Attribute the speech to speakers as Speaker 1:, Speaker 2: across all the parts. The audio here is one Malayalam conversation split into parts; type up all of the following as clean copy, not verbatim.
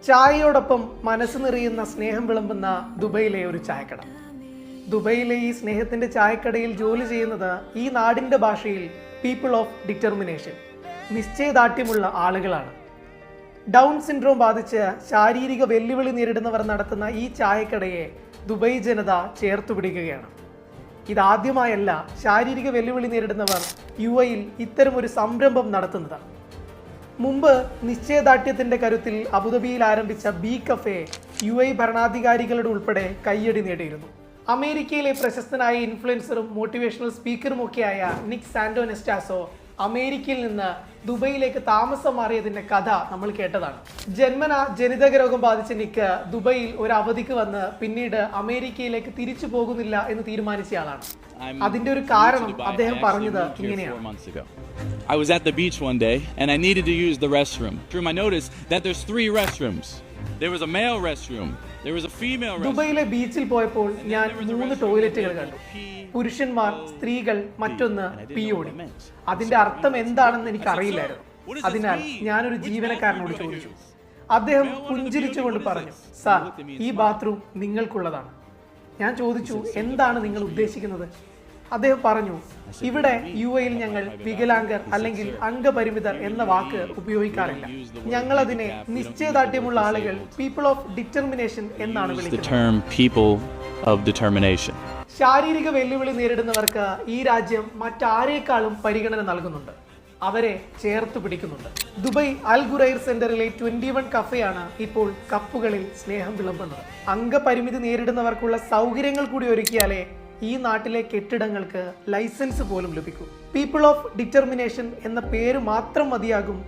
Speaker 1: ചായയോടൊപ്പം മനസ്സ് നിറയുന്ന സ്നേഹം വിളമ്പുന്ന ദുബൈയിലെ ഒരു ചായക്കട. ദുബൈയിലെ ഈ സ്നേഹത്തിന്റെ ചായക്കടയിൽ ജോലി ചെയ്യുന്നത് ഈ നാടിന്റെ ഭാഷയിൽ പീപ്പിൾ ഓഫ് ഡിറ്റർമിനേഷൻ, നിശ്ചയദാർഢ്യമുള്ള ആളുകളാണ്. ഡൗൺ സിൻഡ്രോം ബാധിച്ച് ശാരീരിക വെല്ലുവിളി നേരിടുന്നവർ നടത്തുന്ന ഈ ചായക്കടയെ ദുബൈ ജനത ചേർത്തുപിടിക്കുകയാണ്. ഇതാദ്യമായല്ല ശാരീരിക വെല്ലുവിളി നേരിടുന്നവർ UAE-യിൽ ഇത്തരമൊരു സംരംഭം നടത്തുന്നത്. മുമ്പ് നിശ്ചയദാർഢ്യത്തിന്റെ കരുത്തിൽ അബുദാബിയിൽ ആരംഭിച്ച ബി കഫേ UAE ഭരണാധികാരികളുടെ ഉൾപ്പെടെ കയ്യടി നേടിയിരുന്നു. അമേരിക്കയിലെ പ്രശസ്തനായ ഇൻഫ്ലുവൻസറും മോട്ടിവേഷണൽ സ്പീക്കറുമൊക്കെയായ നിക് സാന്റോനെസ്റ്റാസോ അമേരിക്കയിൽ നിന്ന് ദുബൈയിലേക്ക് താമസം മാറിയതിന്റെ കഥ നമ്മൾ കേട്ടതാണ്. ജന്മന ജനിതക രോഗം ബാധിച്ച നിക്ക് ദുബൈയിൽ ഒരു അവധിക്ക് വന്ന് പിന്നീട് അമേരിക്കയിലേക്ക് തിരിച്ചു പോകുന്നില്ല എന്ന് തീരുമാനിച്ചയാളാണ്. അതിന്റെ ഒരു കാരണം അദ്ദേഹം പറഞ്ഞത് ഇങ്ങനെയാണ്.
Speaker 2: I was at the beach one day and I needed to use the restroom. I noticed that there's 3 restrooms. There was a male restroom, there was a female restroom.
Speaker 1: ദുബൈയിലെ ബീച്ചിൽ പോയപ്പോൾ ഞാൻ 3 ടോയ്ലറ്റുകൾ കണ്ടു. പുരുഷന്മാർ, സ്ത്രീകൾ, മറ്റൊന്ന് POD. അതിന്റെ അർത്ഥം എന്താണെന്ന് എനിക്ക് അറിയില്ലായിരുന്നു. അതിനാൽ ഞാനൊരു ജീവനക്കാരനോട് ചോദിച്ചു. അദ്ദേഹം പുഞ്ചിരിച്ചുകൊണ്ട് പറഞ്ഞു, സാർ, ഈ ബാത്റൂം നിങ്ങൾക്കുള്ളതാണ്. ഞാൻ ചോദിച്ചു, എന്താണ് നിങ്ങൾ ഉദ്ദേശിക്കുന്നത്? അദ്ദേഹം പറഞ്ഞു, ഇവിടെ UAE-യിൽ ഞങ്ങൾ വികലാംഗർ അല്ലെങ്കിൽ അംഗപരിമിതർ എന്ന വാക്ക് ഉപയോഗിക്കാറില്ല. ഞങ്ങൾ അതിനെ നിശ്ചയദാർഢ്യമുള്ള ആളുകൾ, പീപ്പിൾ ഓഫ് ഡിറ്റർമിനേഷൻ എന്നാണ് വിളിക്കുന്നത്. ശാരീരിക വെല്ലുവിളി നേരിടുന്നവർക്ക് ഈ രാജ്യം മറ്റാരേക്കാളും പരിഗണന നൽകുന്നുണ്ട്. അവരെ ചേർത്ത് പിടിക്കുന്നുണ്ട്. ദുബൈ അൽ ഖുറൈർ സെന്ററിലെ 21 കഫേയാണ് ഇപ്പോൾ കപ്പുകളിൽ സ്നേഹം വിളമ്പുന്നത്. അംഗപരിമിതി നേരിടുന്നവർക്കുള്ള സൗകര്യങ്ങൾ കൂടി ഒരുക്കിയാലേ ഈ നാട്ടിലെ കെട്ടിടങ്ങൾക്ക് ലൈസൻസ് പോലും ലഭിക്കും. പീപ്പിൾ ഓഫ് ഡിറ്റർമിനേഷൻ എന്ന പേര് മാത്രം മതിയാകും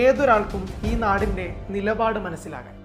Speaker 1: ഏതൊരാൾക്കും ഈ നാടിന്റെ നിലപാട് മനസ്സിലാകാൻ.